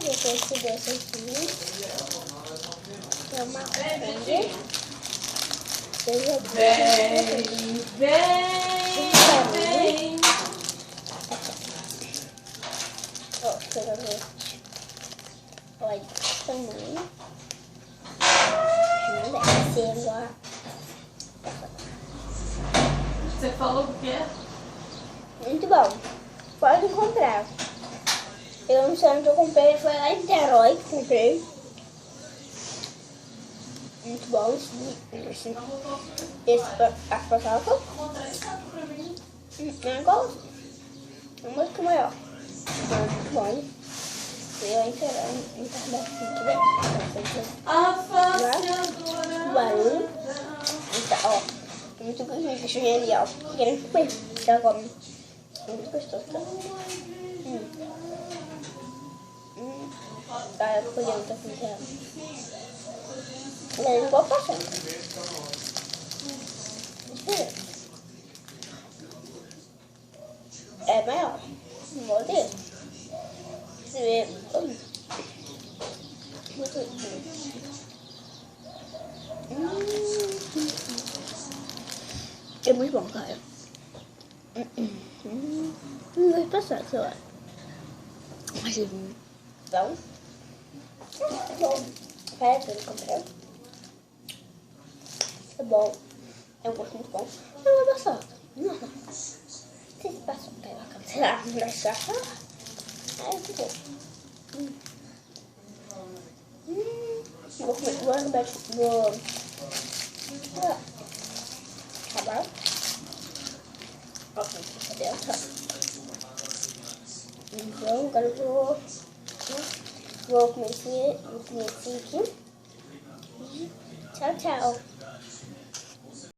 vou ter esse doce aqui. É uma coisa. Vem. Ó, sorvete. Olha o tamanho. Não deve ser igual. Você falou o quê? Muito bom. Pode comprar. Eu não sei onde eu comprei. Foi lá em Niterói que comprei. Muito bom esse paçoca. Não gosto. É muito maior. Muito bom. Eu internet barulho. Então, ó. Muito genial. Querendo comer. Já come. Muito gostoso. Tá colhendo, tá com mas eu não vou passar. É maior. Não vou ter. Você vê. É muito bom, cara. Não vai passar, sei lá. Mas é bom. É bom. Parece que eu comprei. É bom. É um gosto muito bom. Eu vou passar. Nossa. Se passou pela câmera, não vai achar. É muito bom. Vou comer. Vou acabar. Ok, cadê a outra? Então, agora eu vou comer esse aqui. Tchau, tchau.